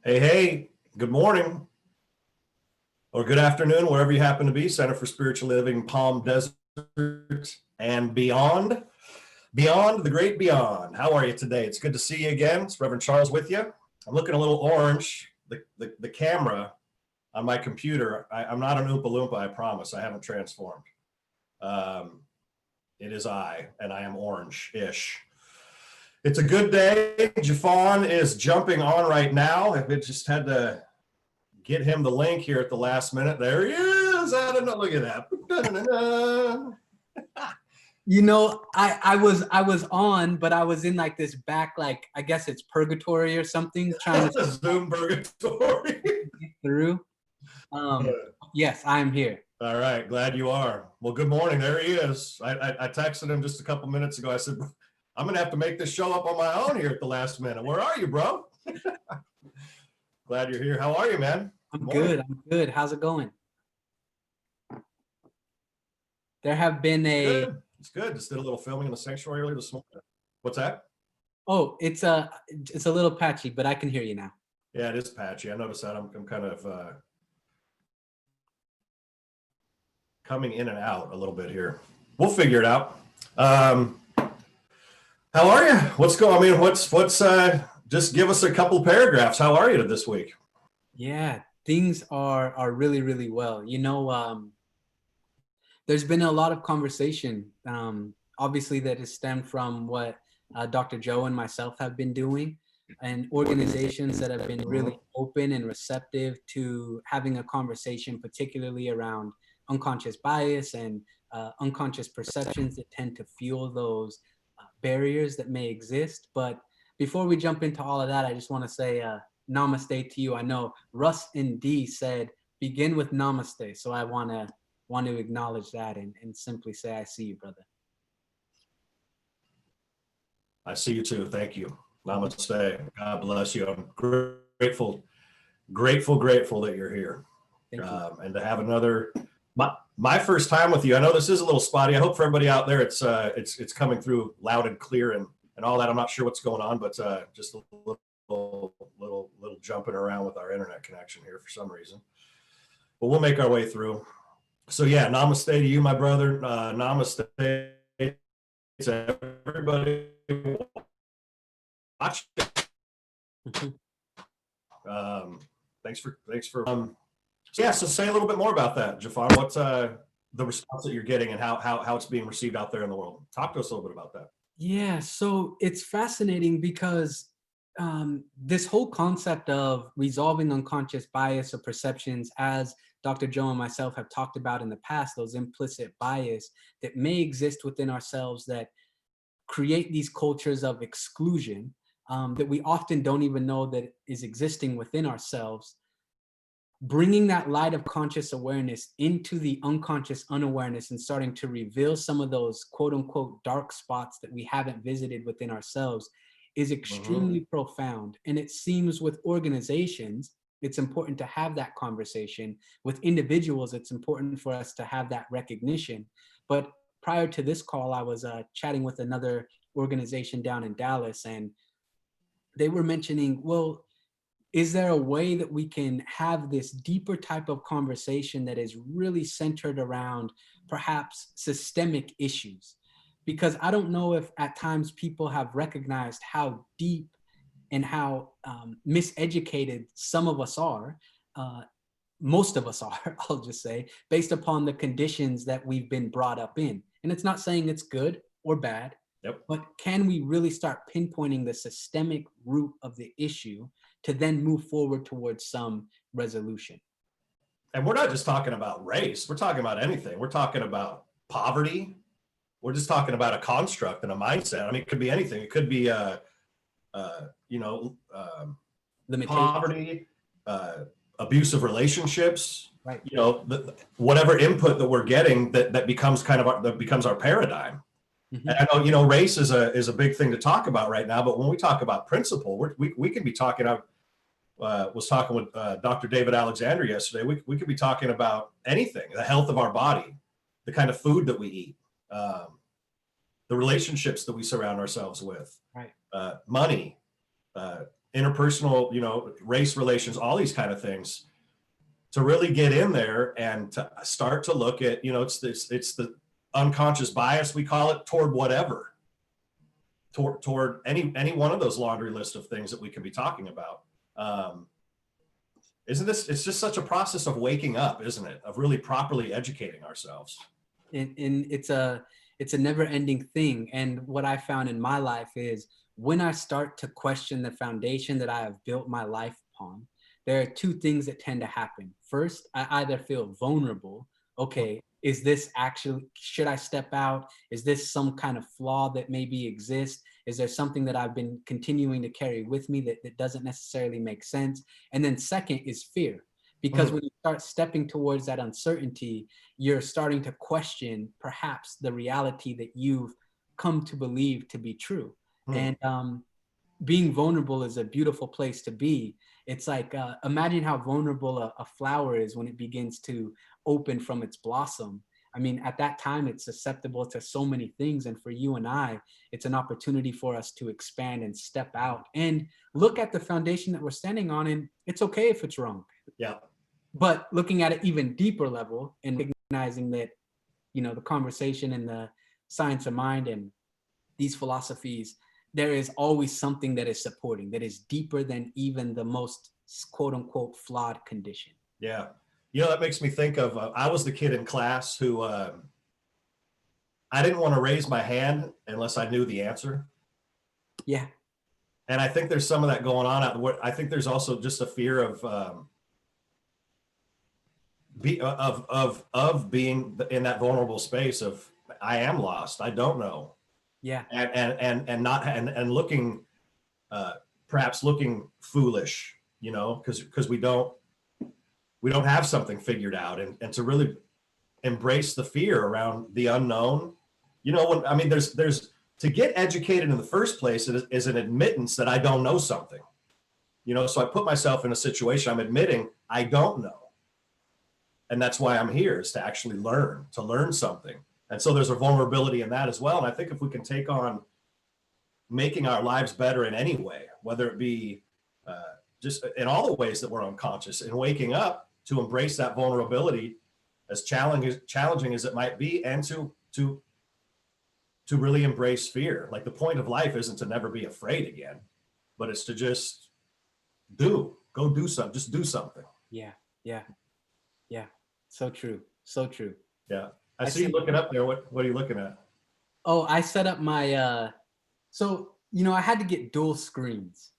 Hey, hey, good morning or good afternoon, wherever you happen to be. Center for Spiritual Living, Palm Desert and beyond. Beyond the great beyond. How are you today? It's good to see you again. It's Reverend Charles with you. I'm looking a little orange. The camera on my computer, I'm not an Oompa Loompa, I promise. I haven't transformed. It is I, and I am orange-ish. It's a good day. Jeffon is jumping on right now. I just had to get him the link here at the last minute. There he is. I don't know. Look at that. I was on, but I was in like this back, like I guess it's purgatory or something, trying to Zoom purgatory. get through. Yes, I am here. All right, glad you are. Well, good morning. There he is. I texted him just a couple minutes ago. I said, I'm gonna have to make this show up on my own here at the last minute. Where are you, bro? Glad you're here. How are you, man? I'm good. How's it going? There have been It's good. Just did a little filming in the sanctuary earlier this morning. What's that? Oh, it's a little patchy, but I can hear you now. Yeah, it is patchy. I noticed that. I'm kind of coming in and out a little bit here. We'll figure it out. How are you? What's going? I mean, what's just give us a couple paragraphs. How are you this week? Yeah, things are really, really well. There's been a lot of conversation, obviously, that has stemmed from what Dr. Joe and myself have been doing, and organizations that have been really open and receptive to having a conversation, particularly around unconscious bias and unconscious perceptions that tend to fuel those barriers that may exist. But before we jump into all of that, I just want to say namaste to you. I know Russ and D said begin with namaste, so I want to acknowledge that and simply say I see you, brother. I see you too. Thank you. Namaste. God bless you. I'm grateful that you're here. And to have another my first time with you. I know this is a little spotty. I hope for everybody out there it's coming through loud and clear and all that. I'm not sure what's going on, but just a little jumping around with our internet connection here for some reason. But we'll make our way through. So yeah, namaste to you, my brother. Namaste to everybody watching. Thanks for so say a little bit more about that, Jeffon. What's the response that you're getting and how it's being received out there in the world? Talk to us a little bit about that. Yeah, so it's fascinating because this whole concept of resolving unconscious bias or perceptions, as Dr. Joe and myself have talked about in the past, those implicit bias that may exist within ourselves that create these cultures of exclusion that we often don't even know that is existing within ourselves. Bringing that light of conscious awareness into the unconscious unawareness and starting to reveal some of those quote unquote dark spots that we haven't visited within ourselves is extremely profound. And it seems with organizations, it's important to have that conversation. With individuals, it's important for us to have that recognition. But prior to this call, I was chatting with another organization down in Dallas, and they were mentioning, well, is there a way that we can have this deeper type of conversation that is really centered around perhaps systemic issues? Because I don't know if at times people have recognized how deep and how miseducated some of us are, most of us are, I'll just say, based upon the conditions that we've been brought up in. And it's not saying it's good or bad, but can we really start pinpointing the systemic root of the issue to then move forward towards some resolution? And we're not just talking about race. We're talking about anything. We're talking about poverty. We're just talking about a construct and a mindset. I mean, it could be anything. It could be, poverty, abusive relationships, right? Whatever input that we're getting that becomes our paradigm. Mm-hmm. And I know, race is a big thing to talk about right now, but when we talk about principle, we can be talking about, was talking with Dr. David Alexander yesterday. We could be talking about anything, the health of our body, the kind of food that we eat, the relationships that we surround ourselves with, right? Money, interpersonal, race relations, all these kind of things, to really get in there and to start to look at, it's the unconscious bias, we call it, toward whatever, toward any one of those laundry list of things that we could be talking about. It's just such a process of waking up, isn't it? Of really properly educating ourselves. And it's a never ending thing. And what I found in my life is when I start to question the foundation that I have built my life upon, there are two things that tend to happen. First, I either feel vulnerable. Okay, is this actually, should I step out? Is this some kind of flaw that maybe exists? Is there something that I've been continuing to carry with me that doesn't necessarily make sense? And then second is fear. Because when you start stepping towards that uncertainty, you're starting to question perhaps the reality that you've come to believe to be true. And being vulnerable is a beautiful place to be. It's like, imagine how vulnerable a flower is when it begins to open from its blossom. I mean, at that time, it's susceptible to so many things. And for you and I, it's an opportunity for us to expand and step out and look at the foundation that we're standing on. And it's okay if it's wrong. Yeah. But looking at an even deeper level and recognizing that, the conversation and the science of mind and these philosophies, there is always something that is supporting, that is deeper than even the most quote unquote flawed condition. Yeah. That makes me think of, I was the kid in class who, I didn't want to raise my hand unless I knew the answer. Yeah. And I think there's some of that going on. I think there's also just a fear of being in that vulnerable space of, I am lost, I don't know. Yeah. And looking, perhaps looking foolish, because we don't have something figured out, and to really embrace the fear around the unknown. There's to get educated in the first place is an admittance that I don't know something. So I put myself in a situation, I'm admitting I don't know. And that's why I'm here, is to actually to learn something. And so there's a vulnerability in that as well. And I think if we can take on making our lives better in any way, whether it be just in all the ways that we're unconscious, and waking up to embrace that vulnerability, as challenging as it might be, and to really embrace fear. Like, the point of life isn't to never be afraid again, but it's to just go do something, just do something. Yeah. So true. So true. Yeah. I see you looking up there. What are you looking at? Oh, I set up my, so, I had to get dual screens.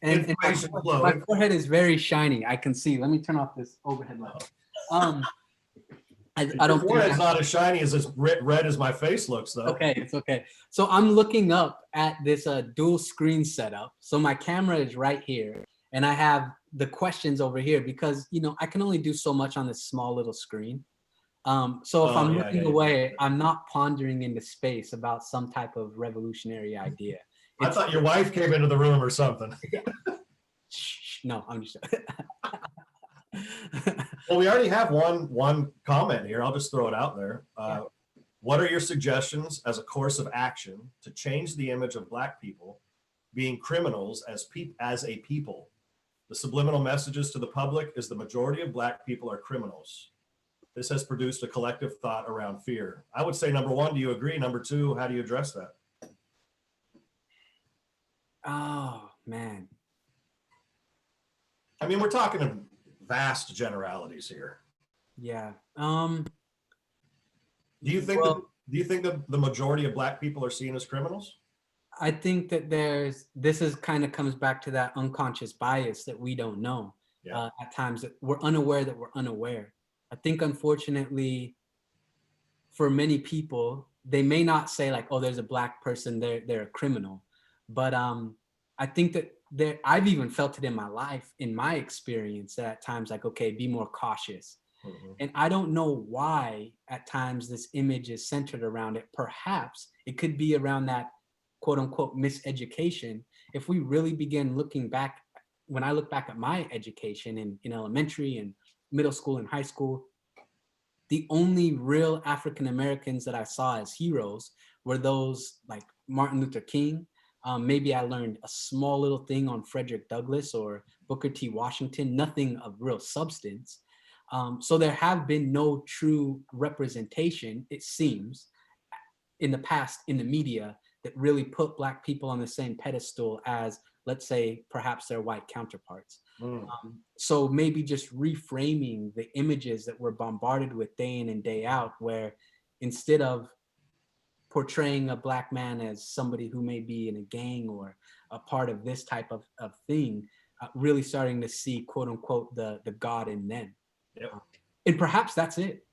and my forehead is very shiny. I can see. Let me turn off this overhead light. I don't think it's not as shiny as red as my face looks, though. Okay, it's okay. So I'm looking up at this dual screen setup. So my camera is right here, and I have the questions over here because I can only do so much on this small little screen. So if I'm looking away, I'm not pondering into space about some type of revolutionary idea. I thought your wife came into the room or something. No, I'm just. Well, we already have one comment here. I'll just throw it out there. What are your suggestions as a course of action to change the image of Black people being criminals as a people? The subliminal messages to the public is the majority of Black people are criminals. This has produced a collective thought around fear. I would say, number one, do you agree? Number two, how do you address that? Oh, man. I mean, we're talking of vast generalities here. Yeah. Do you think the majority of Black people are seen as criminals? I think that this is kind of comes back to that unconscious bias that we don't know. Yeah. At times that we're unaware that we're unaware. I think, unfortunately, for many people, they may not say like, oh, there's a Black person, they're a criminal. But I think that I've even felt it in my life, in my experience, that at times like, okay, be more cautious. Mm-hmm. And I don't know why at times this image is centered around it. Perhaps it could be around that quote unquote miseducation. If we really begin looking back, when I look back at my education in elementary and middle school and high school, the only real African Americans that I saw as heroes were those like Martin Luther King, Maybe I learned a small little thing on Frederick Douglass or Booker T. Washington, nothing of real substance. So there have been no true representation, it seems, in the past in the media that really put Black people on the same pedestal as, let's say, perhaps their white counterparts. So maybe just reframing the images that we're bombarded with day in and day out, where instead of portraying a Black man as somebody who may be in a gang or a part of this type of thing, really starting to see, quote unquote, the God in them. Yep. And perhaps that's it.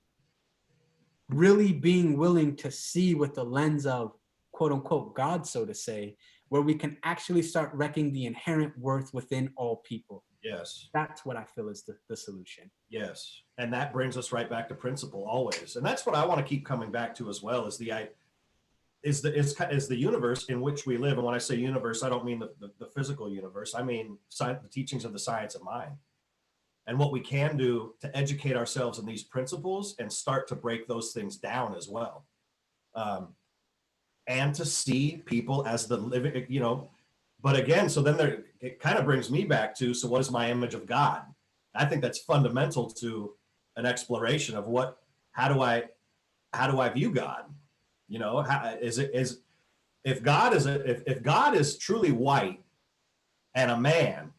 Really being willing to see with the lens of, quote unquote, God, so to say, where we can actually start reckoning the inherent worth within all people. Yes. That's what I feel is the solution. Yes. And that brings us right back to principle always. And that's what I want to keep coming back to as well, is the universe in which we live. And when I say universe, I don't mean the physical universe. I mean the teachings of the science of mind, and what we can do to educate ourselves in these principles and start to break those things down as well. And to see people as the living, but again, so then it kind of brings me back to, so what is my image of God? I think that's fundamental to an exploration of how do I view God? If God is truly white and a man,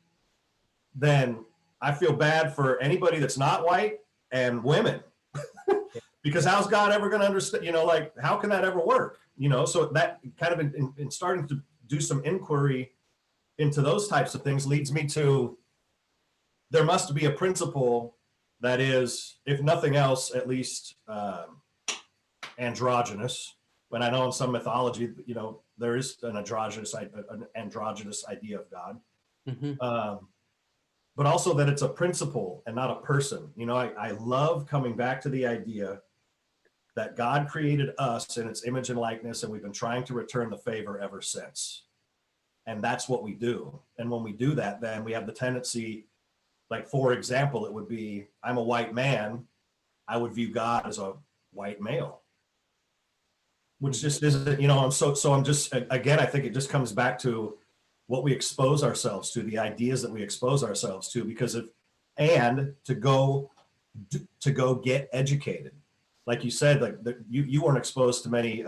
then I feel bad for anybody that's not white and women, because how's God ever going to understand? How can that ever work? So that kind of in starting to do some inquiry into those types of things leads me to, there must be a principle that is, if nothing else, at least androgynous. When I know in some mythology, there is an androgynous idea of God. Mm-hmm. But also that it's a principle and not a person. I love coming back to the idea that God created us in its image and likeness, and we've been trying to return the favor ever since. And that's what we do. And when we do that, then we have the tendency, like, for example, it would be, I'm a white man, I would view God as a white male, which just isn't, I'm just, again, I think it just comes back to what we expose ourselves to, the ideas that we expose ourselves to, and to go get educated. Like you said, like you weren't exposed to many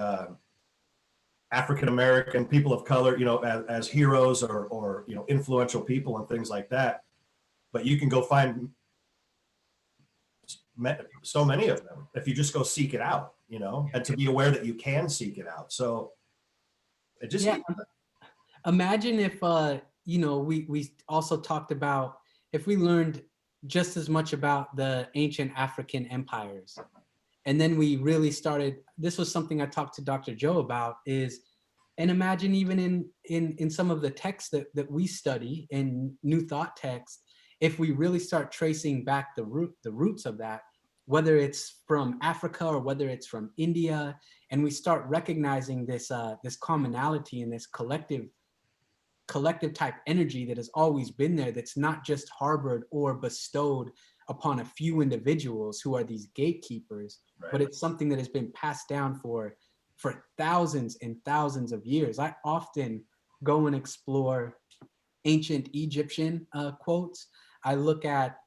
African-American people of color, as heroes or influential people and things like that. But you can go find so many of them if you just go seek it out, and to be aware that you can seek it out. So it just, imagine if we also talked about, if we learned just as much about the ancient African empires, and then we really started, this was something I talked to Dr. Joe about, and imagine even in some of the texts that we study in New Thought text, if we really start tracing back the roots of that, whether it's from Africa or whether it's from India, and we start recognizing this commonality and this collective type energy that has always been there, that's not just harbored or bestowed upon a few individuals who are these gatekeepers, right. But it's something that has been passed down for thousands and thousands of years. I often go and explore ancient Egyptian quotes. I look at,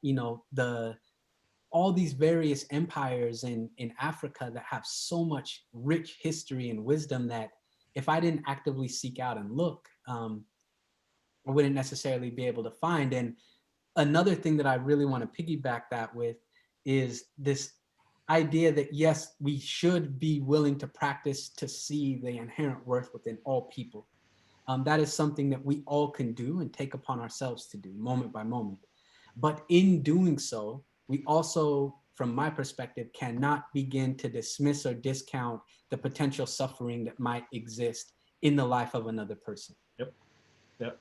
all these various empires in Africa that have so much rich history and wisdom that if I didn't actively seek out and look, I wouldn't necessarily be able to find. And another thing that I really want to piggyback that with is this idea that, yes, we should be willing to practice to see the inherent worth within all people. That is something that we all can do and take upon ourselves to do moment by moment. But in doing so, we also, from my perspective, cannot begin to dismiss or discount the potential suffering that might exist in the life of another person. Yep.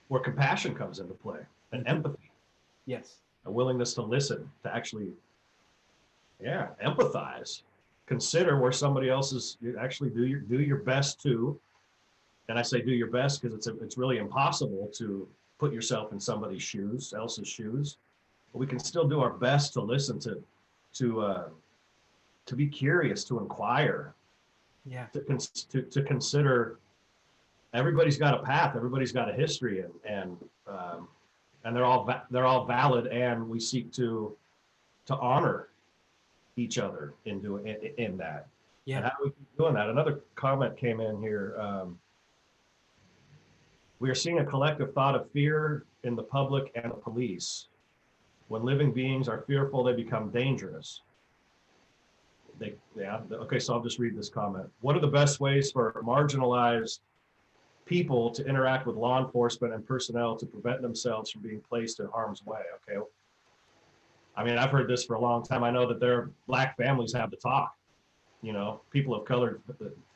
Where compassion comes into play, and empathy. Yes. A willingness to listen, to actually, empathize, consider where somebody else is. You actually do your best to, and I say do your best because it's really impossible to put yourself in somebody's shoes, else's shoes. But we can still do our best to listen, to be curious, to inquire, Yeah. to consider everybody's got a path, everybody's got a history, and they're all valid, and we seek to honor each other in that. Yeah. And how do we keep doing that? Another comment came in here. We are seeing a collective thought of fear in the public and the police. When living beings are fearful, they become dangerous. Okay, so I'll just read this comment. What are the best ways for marginalized people to interact with law enforcement and personnel to prevent themselves from being placed in harm's way? Okay. I mean, I've heard this for a long time. I know that their Black families have to talk. You know, people of color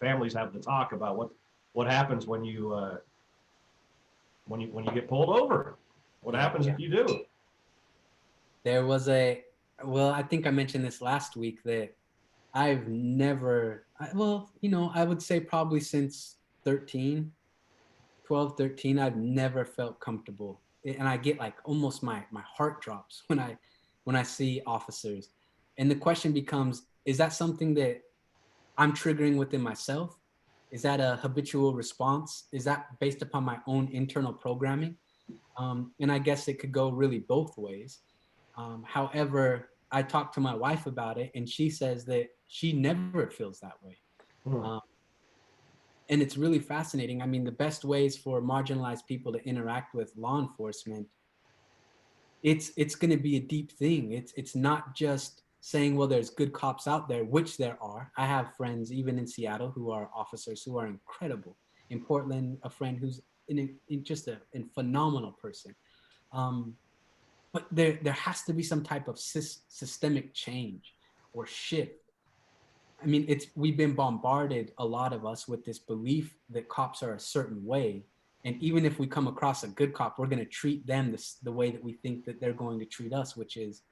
families have to talk about what happens when you get pulled over. What happens if you do? There was well, I think I mentioned this last week that I've never, well, you know, I would say probably since 12, 13, I've never felt comfortable. And I get like almost my heart drops when I see officers. And the question becomes, is that something that I'm triggering within myself? Is that a habitual response? Is that based upon my own internal programming? And I guess it could go really both ways. However, I talked to my wife about it, and she says that she never feels that way. Um, and it's really fascinating. I mean, the best ways for marginalized people to interact with law enforcement, it's going to be a deep thing. It's not just saying, well, there's good cops out there, which there are. I have friends even in Seattle who are officers who are incredible. In Portland, a friend who's just a phenomenal person. But there has to be some type of systemic change or shift. I mean, we've been bombarded, a lot of us, with this belief that cops are a certain way. And even if we come across a good cop, we're going to treat them the way that we think that they're going to treat us, which is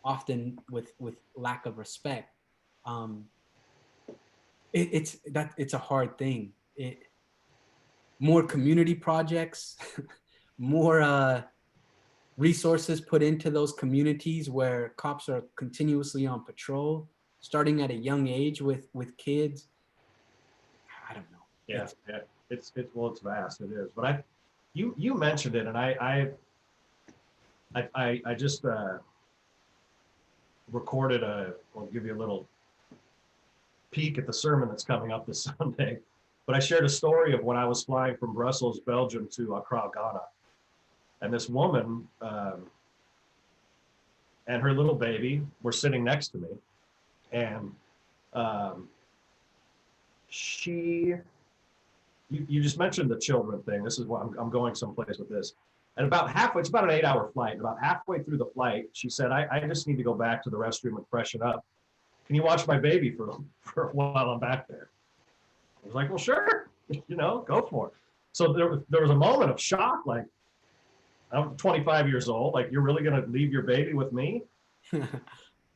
often with lack of respect. It's a hard thing. More community projects, more resources put into those communities where cops are continuously on patrol, starting at a young age with kids. I don't know. Yeah, it's vast. It is, but you mentioned it, and I just recorded I'll give you a little peek at the sermon that's coming up this Sunday. But I shared a story of when I was flying from Brussels, Belgium to Accra, Ghana. And this woman and her little baby were sitting next to me. And you just mentioned the children thing. This is why I'm going someplace with this. And about halfway, it's about an 8-hour flight. About halfway through the flight, she said, I just need to go back to the restroom and freshen up. Can you watch my baby for a while I'm back there? I was like, well, sure, go for it. So there was a moment of shock, like, I'm 25 years old, like, you're really going to leave your baby with me?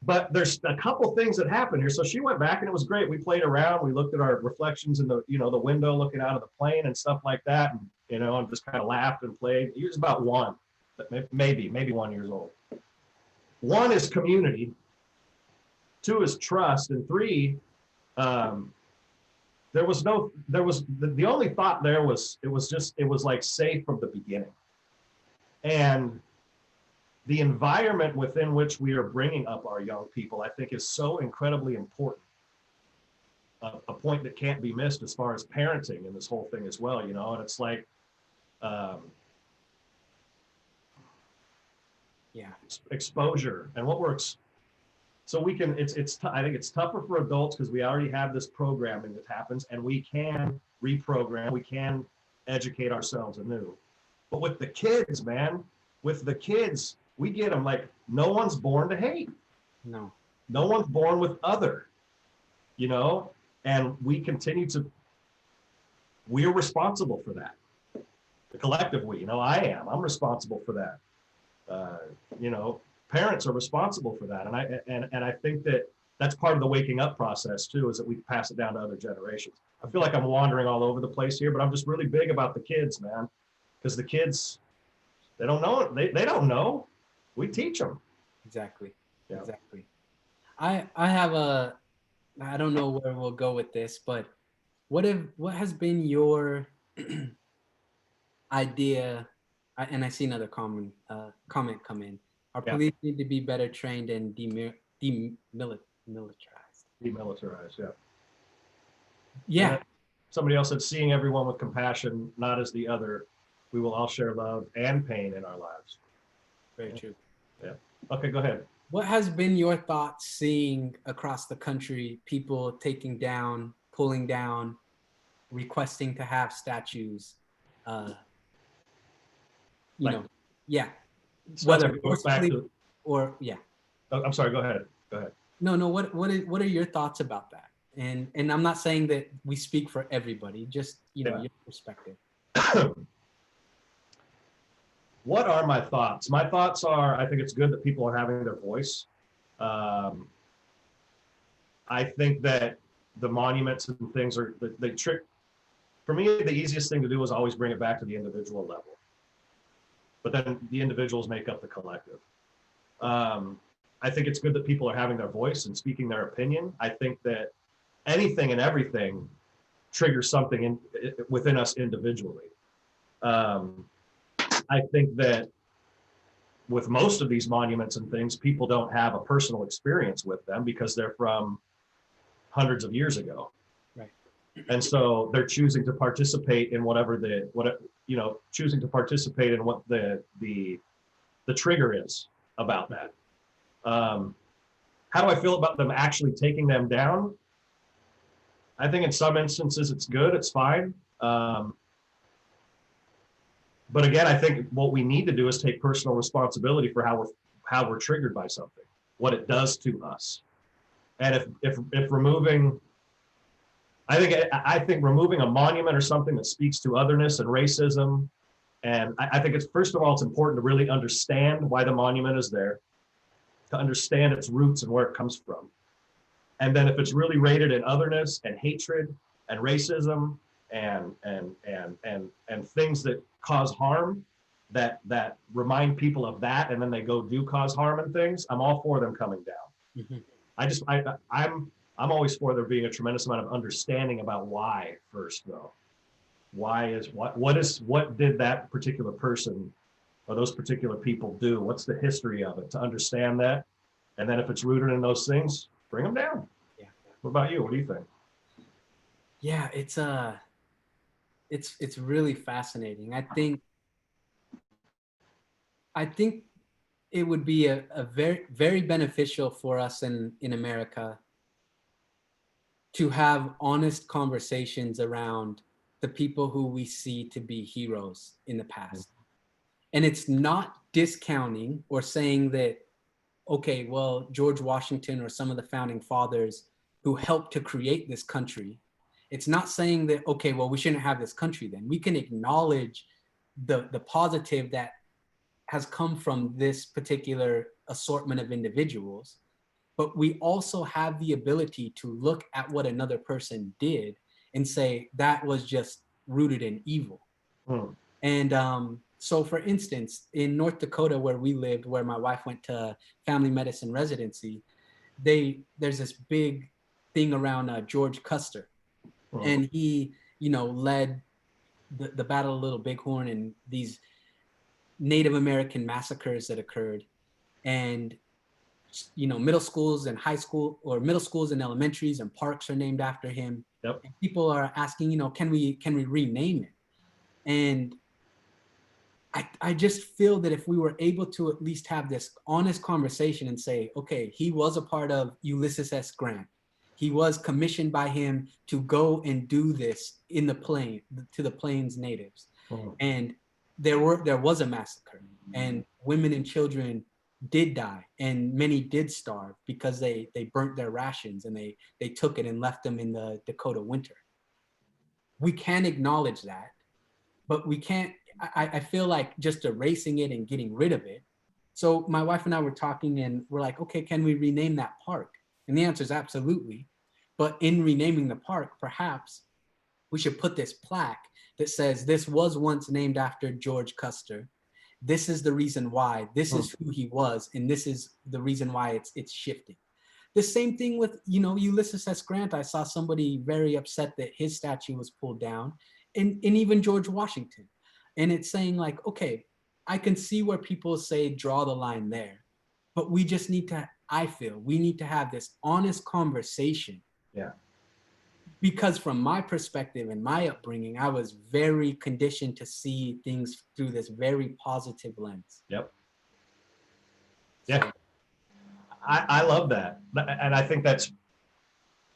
But there's a couple things that happened here. So she went back and it was great. We played around. We looked at our reflections in the window looking out of the plane and stuff like that. And, and just kind of laughed and played. He was about one, maybe 1 year old. One is community. Two is trust. And three, the only thought there was, it was like safe from the beginning. And the environment within which we are bringing up our young people, I think, is so incredibly important. A point that can't be missed as far as parenting in this whole thing as well, and it's like, exposure and what works. So we can, I think it's tougher for adults because we already have this programming that happens, and we can reprogram, we can educate ourselves anew. But with the kids, man, we get them like, no one's born to hate. No one's born with other, and we're responsible for that. The collective I'm responsible for that. Parents are responsible for that. And I think that's part of the waking up process too, is that we pass it down to other generations. I feel like I'm wandering all over the place here, but I'm just really big about the kids, man, because the kids, they don't know it. They don't know. We teach them. Exactly. Yeah. Exactly. I don't know where we'll go with this, but what has been your idea, and I see another comment come in. Our Yeah. police need to be better trained and demilitarized. Demilitarized, yeah. Yeah, Somebody else said, seeing everyone with compassion, not as the other, we will all share love and pain in our lives. very true. Yeah. Okay, go ahead. What has been your thoughts seeing across the country people taking down, pulling down, requesting to have statues? Uh, you Like, know, yeah, sounds whether like it goes back forcefully to, or yeah. oh, I'm sorry, go ahead. Go ahead. No. What are your thoughts about that? And I'm not saying that we speak for everybody. Just Yeah. your perspective. What are my thoughts? My thoughts are, I think it's good that people are having their voice. Um, I think that the monuments and things are, they trick, for me, the easiest thing to do is always bring it back to the individual level. But then the individuals make up the collective. I think it's good that people are having their voice and speaking their opinion. I think that anything and everything triggers something within us individually. I think that with most of these monuments and things, people don't have a personal experience with them because they're from hundreds of years ago. Right. And so they're choosing to participate in choosing to participate in what the trigger is about that. How do I feel about them actually taking them down? I think in some instances it's good, it's fine. But again, I think what we need to do is take personal responsibility for how we're triggered by something, what it does to us. And if removing, I think removing a monument or something that speaks to otherness and racism, and I think it's, first of all, it's important to really understand why the monument is there, to understand its roots and where it comes from. And then if it's really rated in otherness and hatred and racism and things that cause harm, that remind people of that, and then they go do cause harm and things, I'm all for them coming down. Mm-hmm. I'm always for there being a tremendous amount of understanding about why first, though. What did that particular person or those particular people do? What's the history of it, to understand that? And then if it's rooted in those things, bring them down. Yeah. What about you? What do you think? Yeah, it's really fascinating. I think it would be a very, very beneficial for us in America to have honest conversations around the people who we see to be heroes in the past. And it's not discounting or saying that, okay, well, George Washington or some of the founding fathers who helped to create this country, it's not saying that, okay, well, we shouldn't have this country then. We can acknowledge the positive that has come from this particular assortment of individuals, but we also have the ability to look at what another person did and say that was just rooted in evil. And so, for instance, in North Dakota, where we lived, where my wife went to family medicine residency, there's this big thing around George Custer, and he, led the Battle of Little Bighorn and these Native American massacres that occurred, and middle schools and high school, or middle schools and elementaries and parks are named after him. Yep. And people are asking, can we rename it? And I just feel that if we were able to at least have this honest conversation and say, okay, he was a part of Ulysses S. Grant. He was commissioned by him to go and do this in the to the Plains natives. And there was a massacre, and women and children did die, and many did starve because they burnt their rations, and they took it and left them in the Dakota winter. We can acknowledge that, but we can't, I feel like just erasing it and getting rid of it. So my wife and I were talking, and we're like, okay, can we rename that park? And the answer is absolutely. But in renaming the park, perhaps we should put this plaque that says this was once named after George Custer. This is the reason why. This is who he was, and this is the reason why it's shifting. The same thing with, Ulysses S. Grant. I saw somebody very upset that his statue was pulled down. and even George Washington. And it's saying like, okay, I can see where people say draw the line there, but we just need to, I feel we need to have this honest conversation. Yeah. Because from my perspective and my upbringing, I was very conditioned to see things through this very positive lens. Yep. Yeah. I love that. And I think that's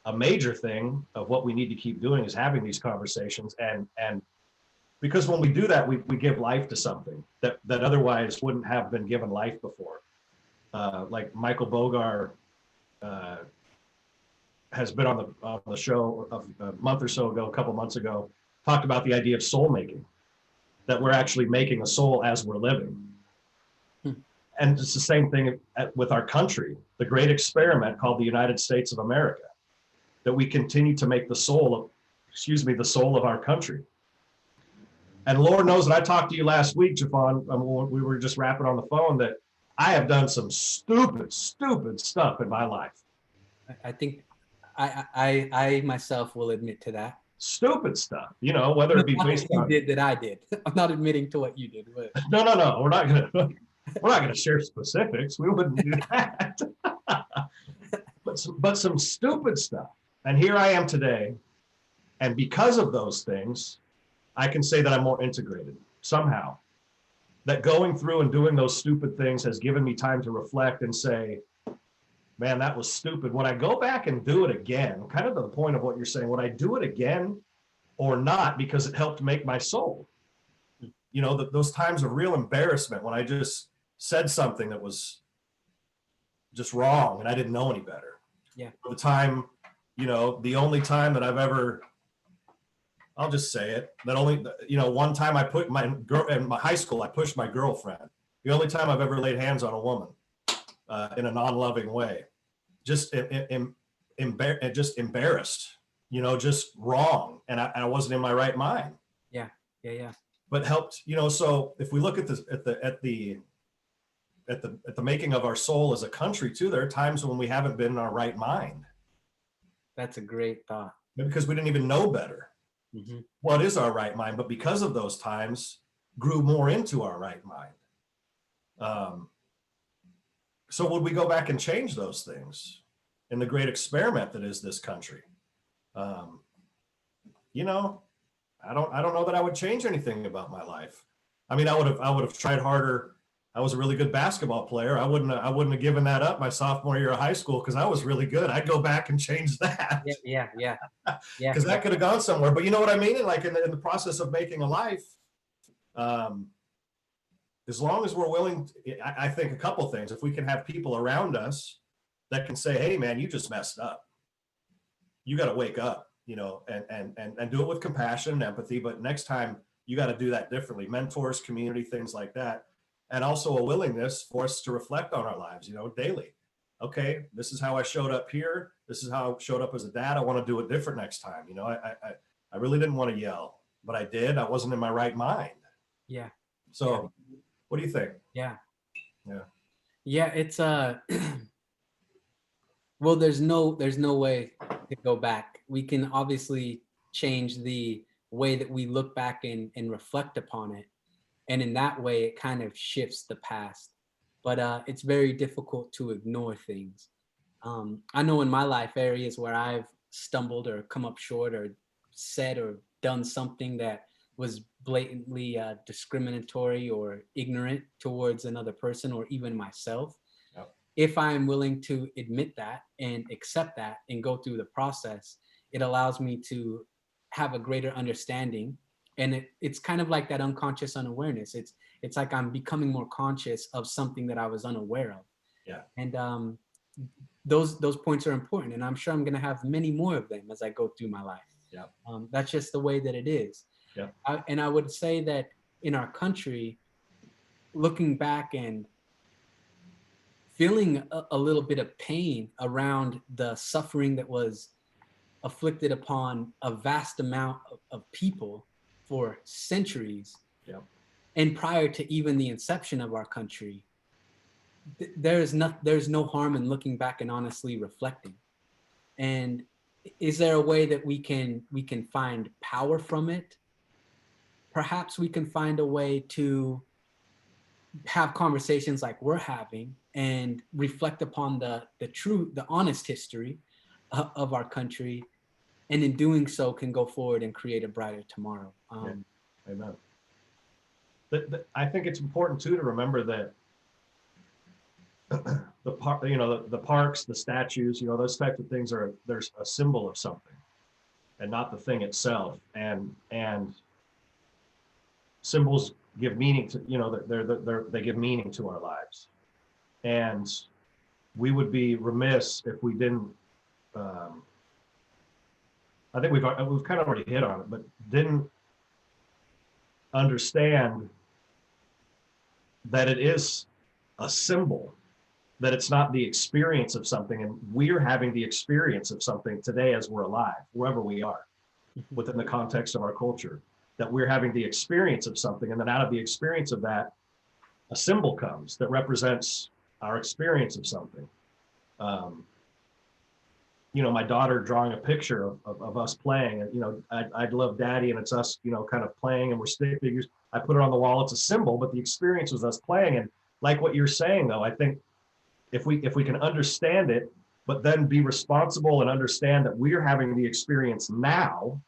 a major thing of what we need to keep doing is having these conversations. And because when we do that, we give life to something that otherwise wouldn't have been given life before. Like Michael Bogar has been on the show a month or so ago, a couple months ago, talked about the idea of soul making, that we're actually making a soul as we're living. And it's the same thing with our country, the great experiment called the United States of America, that we continue to make the soul of our country. And Lord knows that I talked to you last week, Jeffon, we were just rapping on the phone, that I have done some stupid stuff in my life. I think I myself will admit to that. Stupid stuff, whether it be based on you did that I did. I'm not admitting to what you did, but no, we're not gonna share specifics. We wouldn't do that. but some stupid stuff. And here I am today, and because of those things, I can say that I'm more integrated somehow. That going through and doing those stupid things has given me time to reflect and say, man, that was stupid. When I go back and do it again, kind of to the point of what you're saying, would I do it again or not because it helped make my soul? Those times of real embarrassment when I just said something that was just wrong and I didn't know any better. Yeah. The time, the only time that I've ever, I'll just say it, that only, one time I put my girl in my high school, I pushed my girlfriend. The only time I've ever laid hands on a woman in a non-loving way, just embarrassed, just wrong. And I wasn't in my right mind. Yeah. But helped, so if we look at this, at the making of our soul as a country too, there are times when we haven't been in our right mind. That's a great thought. Because we didn't even know better. Mm-hmm. What is our right mind? But because of those times, grew more into our right mind. So would we go back and change those things in the great experiment that is this country? I don't know that I would change anything about my life. I mean, I would have tried harder. I was a really good basketball player. I wouldn't have given that up my sophomore year of high school because I was really good. I'd go back and change that. Yeah. Because that could have gone somewhere. But you know what I mean? And like in the process of making a life, as long as we're willing, I think a couple things. If we can have people around us that can say, "Hey, man, you just messed up. You got to wake up," and do it with compassion and empathy. But next time you got to do that differently. Mentors, community, things like that. And also a willingness for us to reflect on our lives, daily. Okay, this is how I showed up here. This is how I showed up as a dad. I want to do it different next time. I really didn't want to yell, but I did. I wasn't in my right mind. Yeah. So what do you think? Yeah. It's well, there's no way to go back. We can obviously change the way that we look back and reflect upon it. And in that way, it kind of shifts the past. But it's very difficult to ignore things. I know in my life, areas where I've stumbled or come up short or said or done something that was blatantly discriminatory or ignorant towards another person or even myself. Yep. If I'm willing to admit that and accept that and go through the process, it allows me to have a greater understanding. And it's kind of like that unconscious unawareness. It's like I'm becoming more conscious of something that I was unaware of. Yeah. And those points are important. And I'm sure I'm going to have many more of them as I go through my life. Yeah. That's just the way that it is. Yeah. And I would say that in our country, looking back and feeling a little bit of pain around the suffering that was afflicted upon a vast amount of people for centuries. Yeah. And prior to even the inception of our country, there's no harm in looking back and honestly reflecting. And is there a way that we can find power from it? perhaps we can find a way to have conversations like we're having and reflect upon the true, the honest history of our country, and in doing so can go forward and create a brighter tomorrow. Yeah. Amen. I think it's important too to remember that the parks, the statues, those types of things there's a symbol of something, and not the thing itself. And symbols give meaning to, they give meaning to our lives. And we would be remiss if we didn't. I think we've kind of already hit on it, but didn't understand that it is a symbol, that it's not the experience of something, and we're having the experience of something today as we're alive, wherever we are, within the context of our culture, that we're having the experience of something, and then out of the experience of that, a symbol comes that represents our experience of something. My daughter drawing a picture of us playing, and I'd love Daddy, and it's us, kind of playing, and we're stick figures. I put it on the wall. It's a symbol, but the experience was us playing. And like what you're saying, though, I think if we can understand it, but then be responsible and understand that we're having the experience now,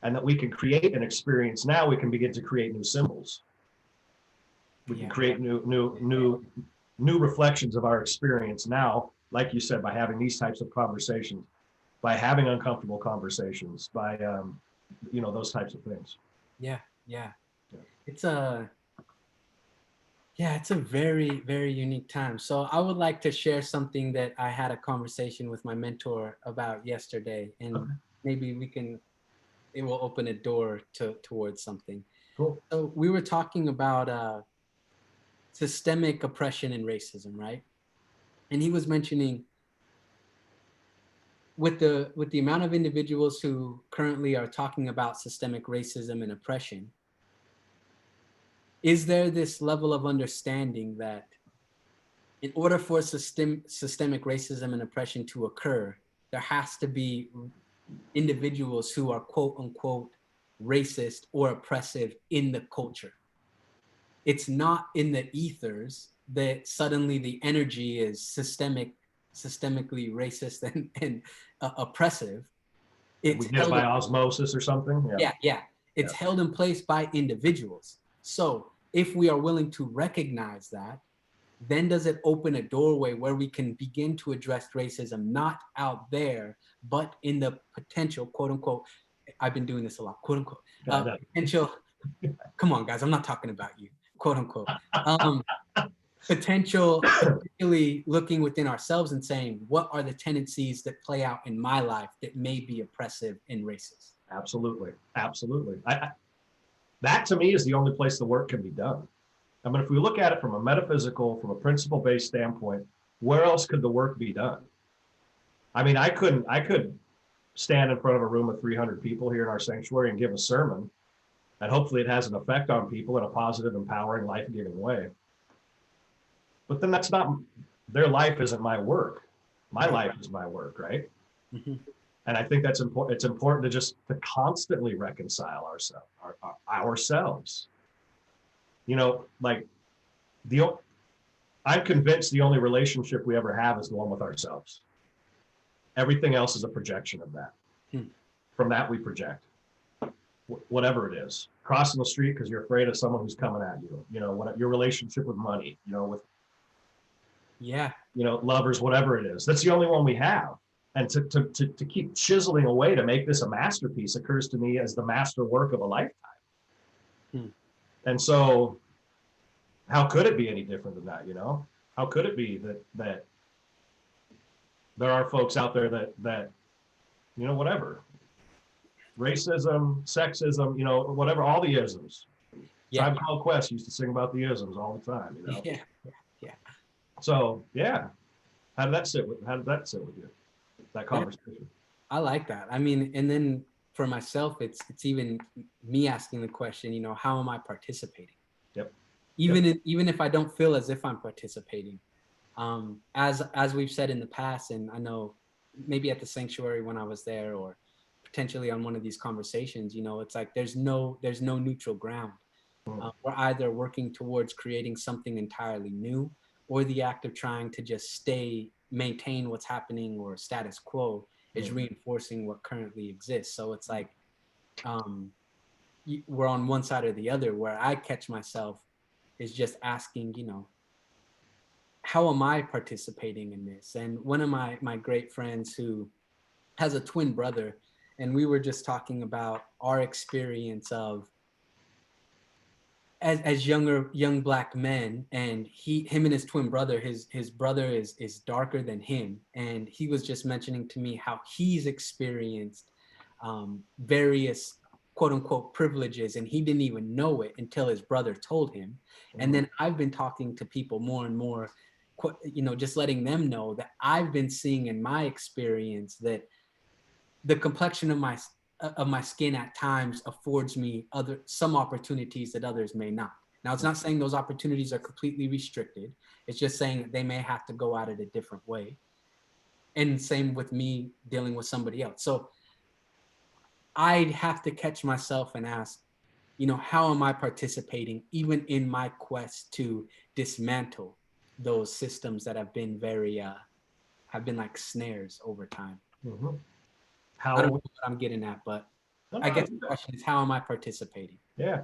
and that we can create an experience now, we can begin to create new symbols. We can create new reflections of our experience now, like you said, by having these types of conversations, by having uncomfortable conversations, by those types of things. Yeah. It's a very, very unique time. So I would like to share something that I had a conversation with my mentor about yesterday, and maybe it will open a door towards something. Cool. So we were talking about systemic oppression and racism, right? And he was mentioning with the amount of individuals who currently are talking about systemic racism and oppression, is there this level of understanding that in order for systemic racism and oppression to occur, there has to be individuals who are quote unquote racist or oppressive in the culture? It's not in the ethers that suddenly the energy is systemically racist and oppressive. It's we get it by osmosis or something. Yeah. It's held in place by individuals. So if we are willing to recognize that, then does it open a doorway where we can begin to address racism, not out there, but in the potential, quote unquote, I've been doing this a lot, quote unquote, potential, come on guys, I'm not talking about you, quote unquote, potential, particularly looking within ourselves and saying, what are the tendencies that play out in my life that may be oppressive and racist? Absolutely. That to me is the only place the work can be done. I mean, if we look at it from a metaphysical, from a principle-based standpoint, where else could the work be done? I mean, I could stand in front of a room of 300 people here in our sanctuary and give a sermon, and hopefully it has an effect on people in a positive, empowering, life-giving way. But then their life isn't my work. My life is my work, right? Mm-hmm. And I think that's important. It's important to constantly reconcile ourselves. I'm convinced the only relationship we ever have is the one with ourselves. Everything else is a projection of that. From that we project, whatever it is. Crossing the street because you're afraid of someone who's coming at you. Your relationship with money. With lovers, whatever it is. That's the only one we have. And to keep chiseling away to make this a masterpiece occurs to me as the masterwork of a lifetime. And so how could it be any different than that? How could it be that there are folks out there that whatever, racism, sexism, whatever, all the isms. Tribe Called Quest used to sing about the isms all the time. Yeah. So how did that sit with you? That conversation. I like that. I mean, and then for myself, it's even me asking the question, how am I participating? Yep. Even if I don't feel as if I'm participating, as we've said in the past, and I know maybe at the sanctuary when I was there, or potentially on one of these conversations, you know, it's like there's no neutral ground. We're either working towards creating something entirely new, or the act of trying to just maintain what's happening or status quo is reinforcing what currently exists. So it's like we're on one side or the other. Where I catch myself is just asking, you know, how am I participating in this? And one of my great friends who has a twin brother, and we were just talking about our experience of as young black men, and him and his twin brother, his brother is darker than him, and he was just mentioning to me how he's experienced various quote unquote privileges, and he didn't even know it until his brother told him. And then I've been talking to people more and more, you know, just letting them know that I've been seeing in my experience that the complexion of my skin at times affords me some opportunities that others may not. Now, it's not saying those opportunities are completely restricted. It's just saying that they may have to go at it a different way. And same with me dealing with somebody else. So I'd have to catch myself and ask, you know, how am I participating even in my quest to dismantle those systems that have been have been like snares over time? How I are don't we? know what I'm getting at, but No, I no, guess the question is, how am I participating? yeah.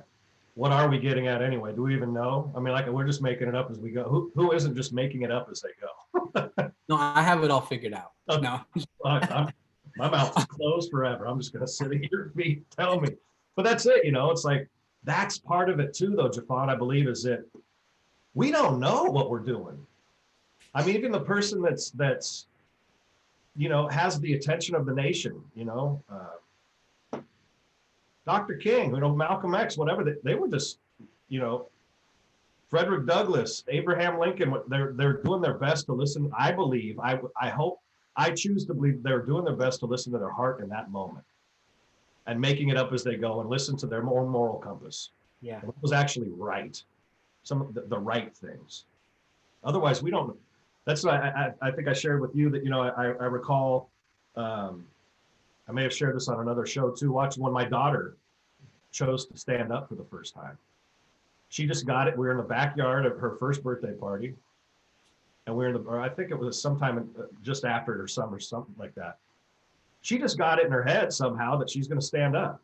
What are we getting at anyway? Do we even know? I mean, like we're just making it up as we go. Who isn't just making it up as they go? No, I have it all figured out. Okay. No. My mouth is closed forever. I'm just gonna sit here and tell me. But that's it, you know. It's like that's part of it too, though, Jeffon. I believe is that we don't know what we're doing. I mean, even the person that's you know has the attention of the nation, you know. Dr. King, you know, Malcolm X, whatever, they were just, you know, Frederick Douglass, Abraham Lincoln, they're doing their best to listen. I believe, I hope, I choose to believe they're doing their best to listen to their heart in that moment and making it up as they go and listen to their own moral compass. Yeah. And what was actually right, some of the right things. Otherwise, we don't. That's why I think I shared with you that, you know, I recall, I may have shared this on another show too, watching when my daughter chose to stand up for the first time. She just got it. We were in the backyard of her first birthday party. And we were in the, or I think it was sometime just after it or something like that. She just got it in her head somehow that she's going to stand up.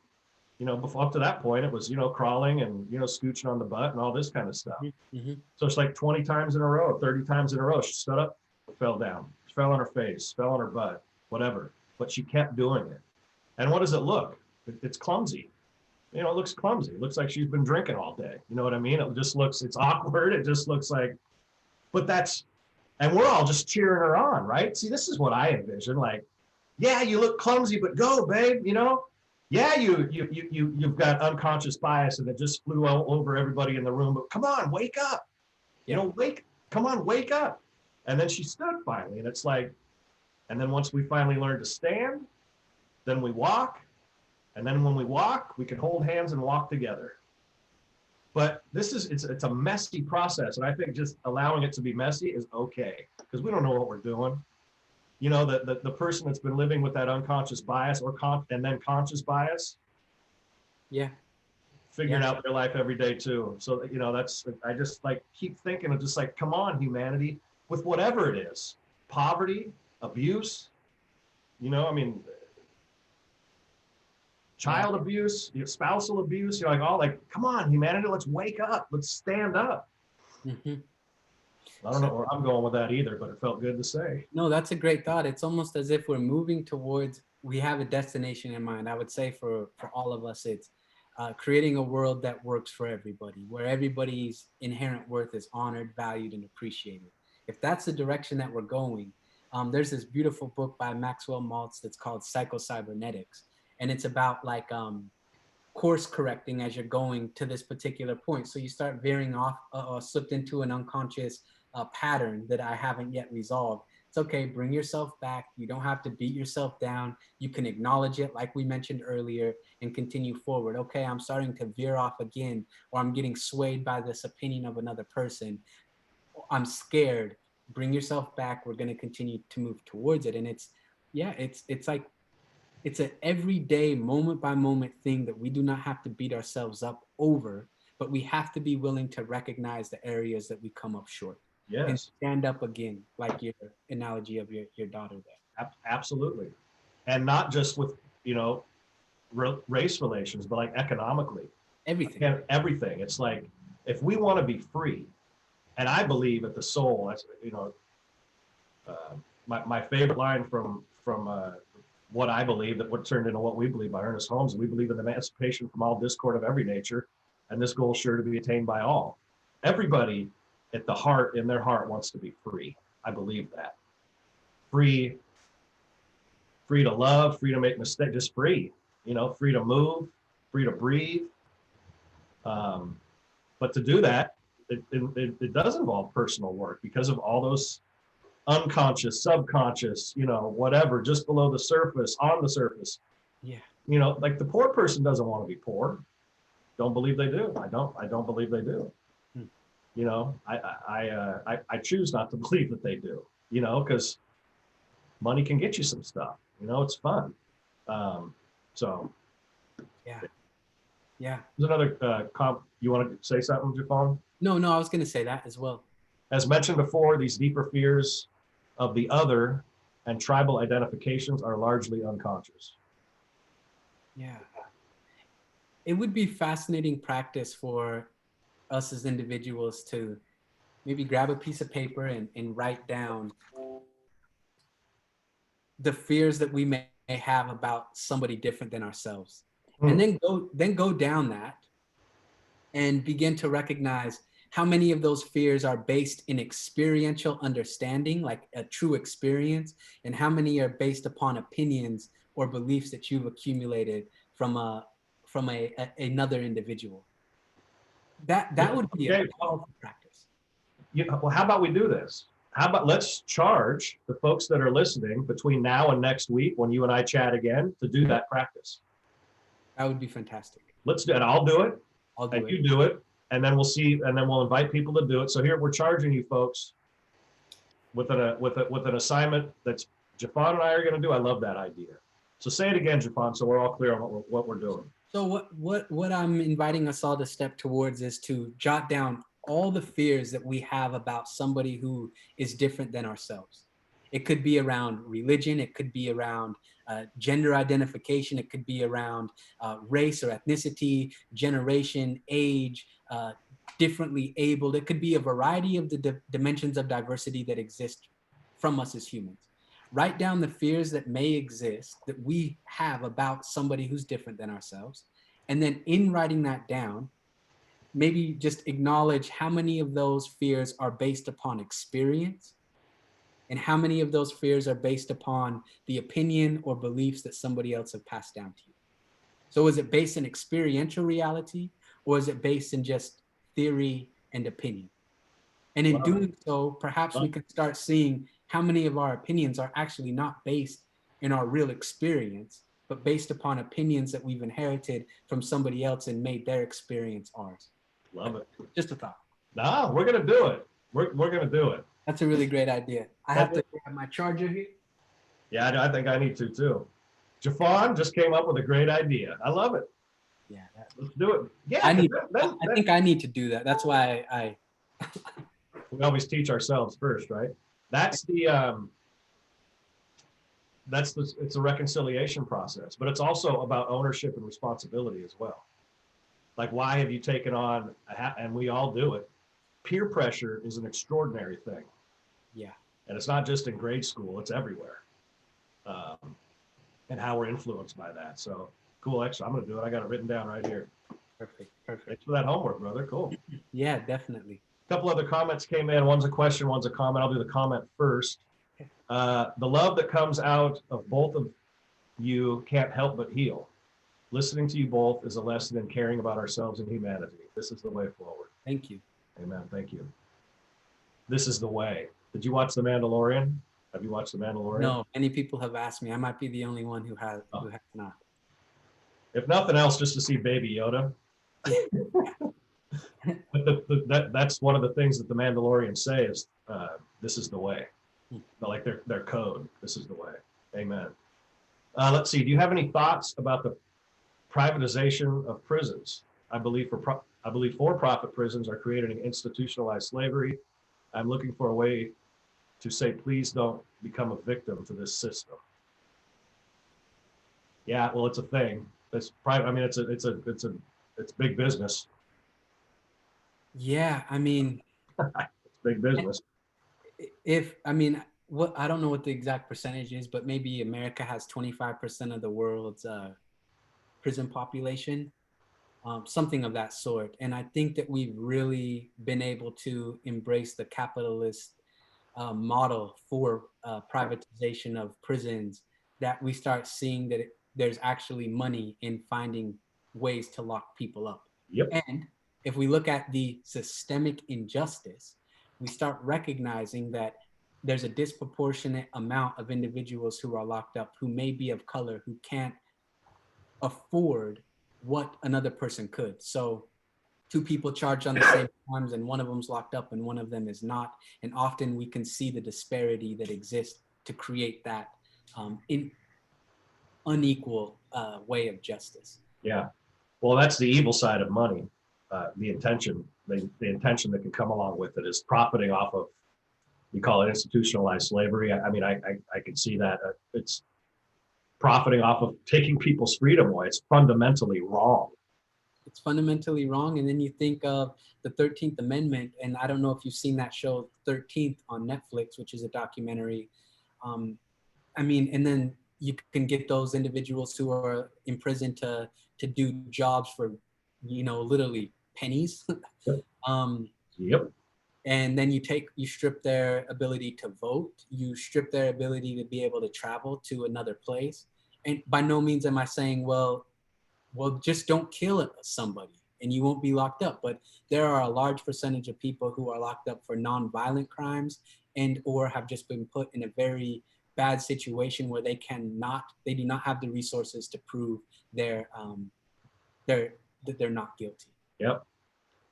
You know, before up to that point, it was, you know, crawling and, you know, scooching on the butt and all this kind of stuff. So it's like 20 times in a row, 30 times in a row. She stood up, fell down, fell on her face, fell on her butt, whatever. But she kept doing it. And what does it look? It's clumsy. You know, it looks clumsy. It looks like she's been drinking all day. You know what I mean? It just looks, it's awkward. It just looks like, but that's, and we're all just cheering her on, right? See, this is what I envision. Like, yeah, you look clumsy, but go, babe. You know, yeah, you've got unconscious bias and it just flew all over everybody in the room. But come on, wake up. You know, come on, wake up. And then she stood finally, and it's like, and then once we finally learned to stand, then we walk. And then when we walk, we can hold hands and walk together. But this is, it's a messy process. And I think just allowing it to be messy is okay, because we don't know what we're doing. You know, the person that's been living with that unconscious bias and then conscious bias. Yeah. Figuring out their life every day too. So, you know, that's, I just like keep thinking of just like, come on, humanity, with whatever it is, poverty, abuse, you know, I mean, child abuse, spousal abuse, you're like, oh, like, come on, humanity, let's wake up, let's stand up. I don't know where I'm going with that either, but it felt good to say. No, that's a great thought. It's almost as if we're moving towards, we have a destination in mind. I would say for all of us, it's creating a world that works for everybody, where everybody's inherent worth is honored, valued, and appreciated. If that's the direction that we're going, there's this beautiful book by Maxwell Maltz that's called Psycho-Cybernetics. And it's about like course correcting as you're going to this particular point. So you start veering off or slipped into an unconscious pattern that I haven't yet resolved. It's okay, bring yourself back. You don't have to beat yourself down. You can acknowledge it, like we mentioned earlier, and continue forward. Okay, I'm starting to veer off again, or I'm getting swayed by this opinion of another person. I'm scared. Bring yourself back. We're going to continue to move towards it. And it's, yeah, it's like It's an everyday, moment by moment thing that we do not have to beat ourselves up over, but we have to be willing to recognize the areas that we come up short and Yes, stand up again, like your analogy of your daughter there. absolutely. And not just with, you know, race relations, but like economically, Everything. and everything. It's like, if we want to be free, and I believe at the soul, that's, you know, my favorite line from what I believe, that what turned into what we believe by Ernest Holmes, we believe in emancipation from all discord of every nature, and this goal is sure to be attained by all. Everybody at the heart, in their heart, wants to be free. I believe that. Free, free to love, free to make mistakes, just free, you know, free to move, free to breathe. Um, but to do that, it does involve personal work because of all those unconscious, subconscious, you know, whatever, just below the surface, on the surface. Yeah. You know, like the poor person doesn't want to be poor. Don't believe they do. I don't believe they do. Hmm. You know, I choose not to believe that they do. You know, because money can get you some stuff. You know, it's fun. So Yeah. Yeah. there's another you want to say something, Jeffon? No, I was going to say that as well. As mentioned before, these deeper fears of the other and tribal identifications are largely unconscious. Yeah. It would be fascinating practice for us as individuals to maybe grab a piece of paper and write down the fears that we may have about somebody different than ourselves. And Hmm. then go down that and begin to recognize how many of those fears are based in experiential understanding, like a true experience, and how many are based upon opinions or beliefs that you've accumulated from another individual. That would be a Okay. powerful practice. You know, well, how about we do this? How about let's charge the folks that are listening between now and next week when you and I chat again to do that practice. That would be fantastic. Let's do it. I'll do it, I'll and do it. you do it, and then we'll see, and then we'll invite people to do it. So here we're charging you folks with an assignment that's Jeffon and I are going to do. I love that idea. So say it again, Jeffon, so we're all clear on what we're doing. So what I'm inviting us all to step towards is to jot down all the fears that we have about somebody who is different than ourselves. It could be around religion, it could be around gender identification, it could be around race or ethnicity, generation, age, differently abled. It could be a variety of the dimensions of diversity that exist from us as humans. Write down the fears that may exist that we have about somebody who's different than ourselves. And then in writing that down, maybe just acknowledge how many of those fears are based upon experience and how many of those fears are based upon the opinion or beliefs that somebody else have passed down to you. So is it based in experiential reality or is it based in just theory and opinion? And in doing so, perhaps we can start seeing how many of our opinions are actually not based in our real experience, but based upon opinions that we've inherited from somebody else and made their experience ours. Love it. Just a thought. No, we're going to do it. We're going to do it. That's a really great idea. I have to grab my charger here. Yeah, I think I need to too. Jeffon just came up with a great idea. I love it. Yeah, Let's do it. Yeah, I think I need to do that. That's why we always teach ourselves first, right? That's it's a reconciliation process, but it's also about ownership and responsibility as well. Like, why have you taken on, and we all do it. Peer pressure is an extraordinary thing. Yeah. And it's not just in grade school, it's everywhere. And how we're influenced by that. So cool, actually, I'm going to do it. I got it written down right here. Perfect. Thanks for that homework, brother. Cool. Yeah, definitely. A couple other comments came in. One's a question, one's a comment. I'll do the comment first. The love that comes out of both of you can't help but heal. Listening to you both is a lesson in caring about ourselves and humanity. This is the way forward. Thank you. Amen. Thank you. This is the way. Did you watch The Mandalorian? Have you watched The Mandalorian? No, many people have asked me. I might be the only one who has not. If nothing else, just to see Baby Yoda. But that's one of the things that the Mandalorians say is, this is the way. Like their code. This is the way. Amen. Let's see. Do you have any thoughts about the privatization of prisons? I believe for-profit prisons are creating institutionalized slavery. I'm looking for a way to say, please don't become a victim to this system. Yeah, well, it's a thing. It's private. I mean, it's big business. Yeah, I mean, It's big business. if I mean, what I don't know what the exact percentage is, but maybe America has 25% of the world's prison population, something of that sort. And I think that we've really been able to embrace the capitalist model for privatization of prisons, that we start seeing that there's actually money in finding ways to lock people up. Yep. And if we look at the systemic injustice, we start recognizing that there's a disproportionate amount of individuals who are locked up who may be of color, who can't afford what another person could. So two people charged on the same crimes and one of them's locked up and one of them is not. And often we can see the disparity that exists to create that unequal way of justice. Yeah. Well, that's the evil side of money. The intention that can come along with it is profiting off of, you call it institutionalized slavery. I mean, I can see that. It's profiting off of taking people's freedom away. It's fundamentally wrong. It's fundamentally wrong. And then you think of the 13th Amendment, and I don't know if you've seen that show 13th on Netflix, which is a documentary. I mean, and then you can get those individuals who are in prison to do jobs for, literally pennies. Yep. um, Yep. and then you strip their ability to vote, you strip their ability to be able to travel to another place. And by no means am I saying, well, just don't kill somebody and you won't be locked up. But there are a large percentage of people who are locked up for non-violent crimes and or have just been put in a very bad situation where they do not have the resources to prove that they're not guilty. Yep.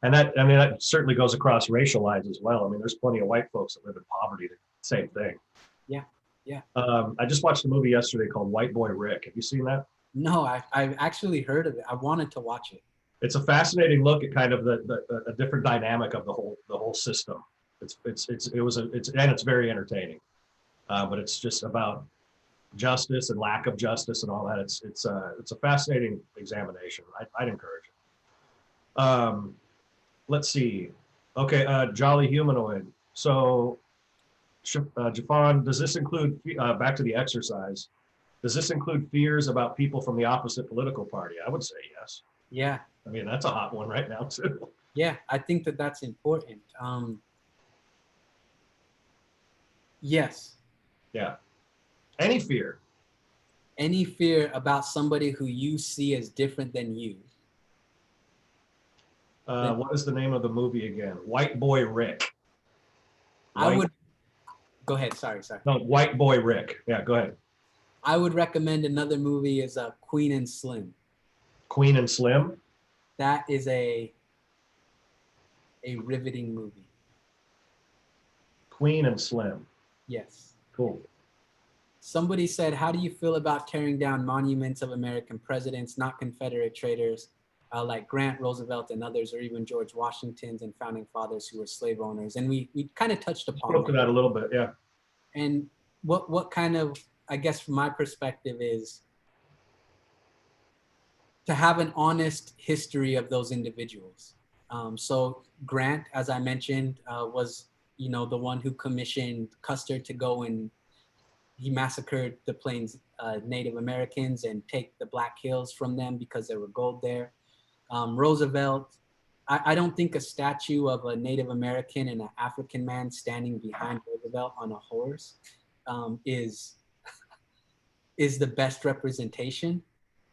And that certainly goes across racial lines as well. I mean, there's plenty of white folks that live in poverty. Same thing. Yeah. Yeah. I just watched a movie yesterday called White Boy Rick. Have you seen that? No, I've actually heard of it. I wanted to watch it. It's a fascinating look at kind of a different dynamic of the whole system. It's very entertaining, but it's just about justice and lack of justice and all that. It's a fascinating examination. I'd encourage it. Let's see. Okay, Jolly Humanoid. So, Jeffon, does this include back to the exercise? Does this include fears about people from the opposite political party? I would say yes. Yeah. I mean, that's a hot one right now too. Yeah, I think that that's important. Yes. Yeah. Any fear. Any fear about somebody who you see as different than you. What is the name of the movie again? White Boy Rick. I would go ahead. Sorry. No, White Boy Rick. Yeah, go ahead. I would recommend another movie is Queen and Slim. Queen and Slim. That is a riveting movie. Queen and Slim. Yes. Cool. Somebody said, how do you feel about tearing down monuments of American presidents, not Confederate traitors, like Grant, Roosevelt, and others, or even George Washington's and founding fathers who were slave owners? And we kind of touched upon Spoke to that a little bit, yeah. And what kind of, I guess from my perspective, is to have an honest history of those individuals. So Grant, as I mentioned, was the one who commissioned Custer to go and he massacred the Plains Native Americans and take the Black Hills from them because there were gold there. Roosevelt, I don't think a statue of a Native American and an African man standing behind Roosevelt on a horse is the best representation.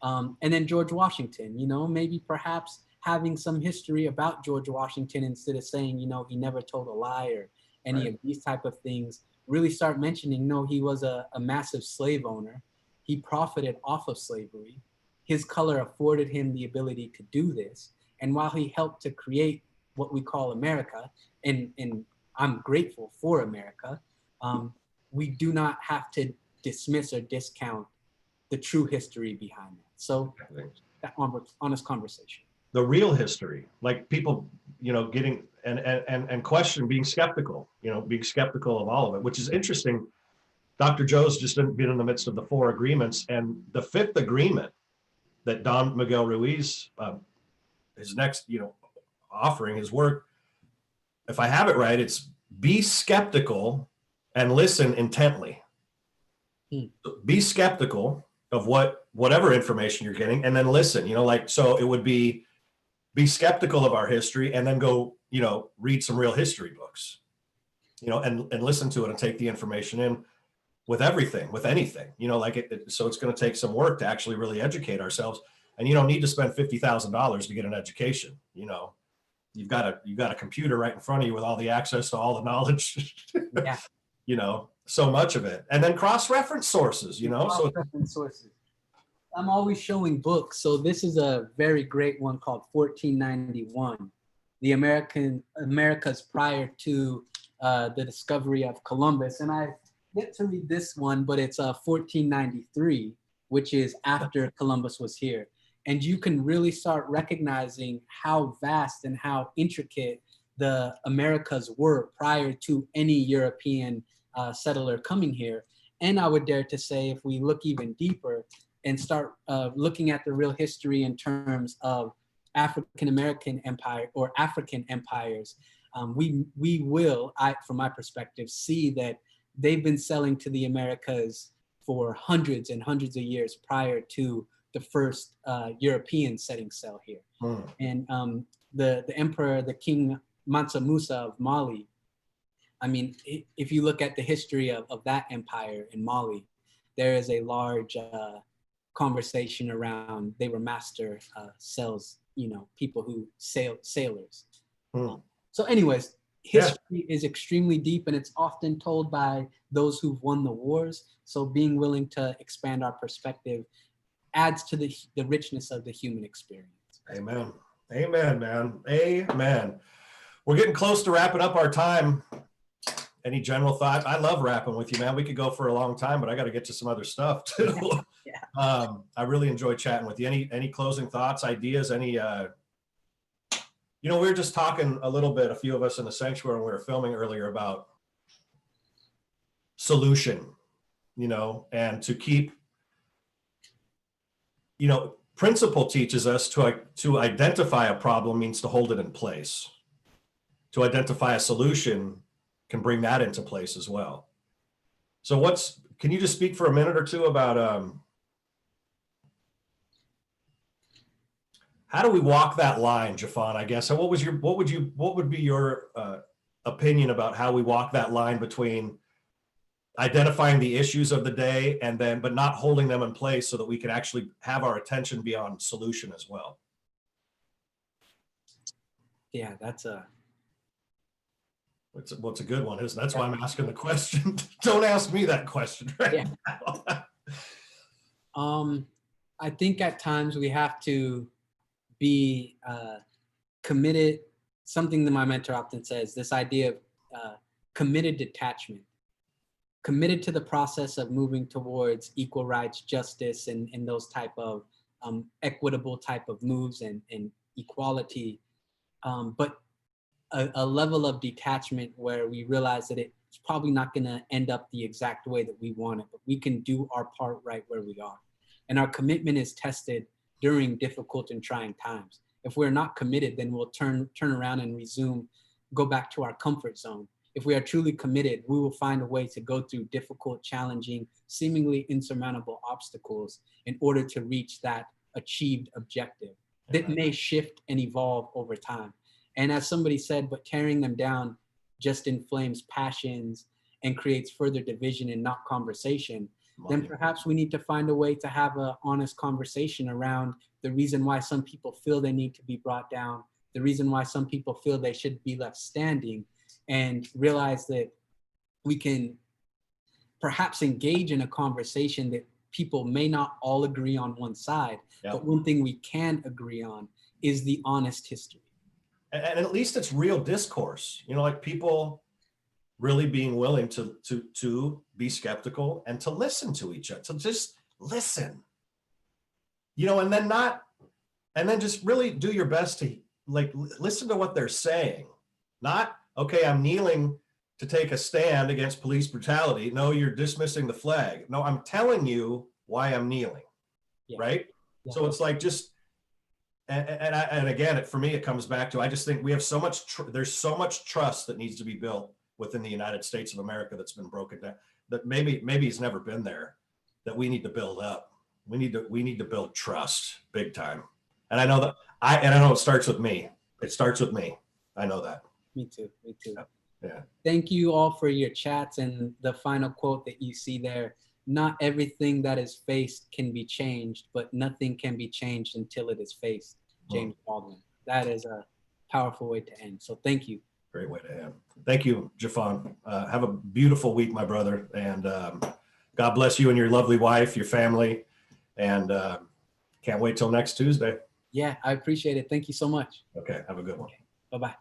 And then George Washington, maybe perhaps having some history about George Washington instead of saying, he never told a lie or any of these type of things, really start mentioning, no, he was a massive slave owner. He profited off of slavery. His color afforded him the ability to do this. And while he helped to create what we call America, and I'm grateful for America, we do not have to dismiss or discount the true history behind that. So that honest conversation. The real history, like people, getting and question, being skeptical, being skeptical of all of it, which is interesting. Dr. Joe's just been in the midst of the 4 agreements, and the 5th agreement that Don Miguel Ruiz, his next, offering his work, if I have it right, it's be skeptical and listen intently. Be skeptical of whatever information you're getting, and then listen. So it would be skeptical of our history, and then go, read some real history books, and listen to it and take the information in with everything, with anything, so it's going to take some work to actually really educate ourselves. And you don't need to spend $50,000 to get an education. You've got a computer right in front of you with all the access to all the knowledge. Yeah. So much of it. And then cross-reference sources, Cross-reference sources. I'm always showing books. So this is a very great one called 1491, the Americas prior to the discovery of Columbus. And I get to read this one, but it's 1493, which is after Columbus was here. And you can really start recognizing how vast and how intricate the Americas were prior to any European settler coming here. And I would dare to say, if we look even deeper and start looking at the real history in terms of African-American empire or African empires, we will, from my perspective, see that they've been selling to the Americas for hundreds and hundreds of years prior to the first European setting sail here. And the emperor, the King Mansa Musa of Mali, I mean, if you look at the history of that empire in Mali, there is a large conversation around they were master people who sailors. So anyways, history is extremely deep, and it's often told by those who've won the wars. So being willing to expand our perspective adds to the richness of the human experience. Amen. Amen, man. Amen. We're getting close to wrapping up our time. Any general thought? I love rapping with you, man. We could go for a long time, but I got to get to some other stuff too. Yeah. I really enjoy chatting with you. Any closing thoughts, ideas, any, we were just talking a little bit, a few of us in the sanctuary when we were filming earlier, about solution, and to keep, principle teaches us to identify a problem means to hold it in place. To identify a solution can bring that into place as well. So can you just speak for a minute or two about how do we walk that line, Jeffon, I guess? So what would be your opinion about how we walk that line between identifying the issues of the day but not holding them in place so that we can actually have our attention be on solution as well? Yeah, that's a What's a good one, isn't it? That's why I'm asking the question. Don't ask me that question right now. I think at times we have to be committed. Something that my mentor often says, this idea of committed detachment, committed to the process of moving towards equal rights, justice, and those type of equitable type of moves and equality. But a level of detachment where we realize that it's probably not going to end up the exact way that we want it, but we can do our part right where we are. And our commitment is tested during difficult and trying times. If we're not committed, then we'll turn around and go back to our comfort zone. If we are truly committed, we will find a way to go through difficult, challenging, seemingly insurmountable obstacles in order to reach that achieved objective that may shift and evolve over time. And as somebody said, but tearing them down just inflames passions and creates further division and not conversation. Then perhaps we need to find a way to have an honest conversation around the reason why some people feel they need to be brought down, the reason why some people feel they should be left standing, and realize that we can perhaps engage in a conversation that people may not all agree on one side, but one thing we can agree on is the honest history. And at least it's real discourse, like people really being willing to be skeptical and to listen to each other, to just listen, you know, and then just really do your best to like listen to what they're saying. Not, okay, I'm kneeling to take a stand against police brutality. No, you're dismissing the flag. No, I'm telling you why I'm kneeling. Yeah. Right. Yeah. So it's like just, and again, for me, it comes back to, I just think we have so much, there's so much trust that needs to be built within the United States of America that's been broken down, that maybe it's never been there, that we need to build up. We need to build trust big time. And I know that I know it starts with me. It starts with me. I know that. Me too. Me too. Yeah. Thank you all for your chats, and the final quote that you see there: not everything that is faced can be changed, but nothing can be changed until it is faced. James Baldwin. That is a powerful way to end. So thank you. Great way to end. Thank you, Jeffon. Have a beautiful week, my brother. And God bless you and your lovely wife, your family. And can't wait till next Tuesday. Yeah, I appreciate it. Thank you so much. Okay, have a good one. Bye-bye.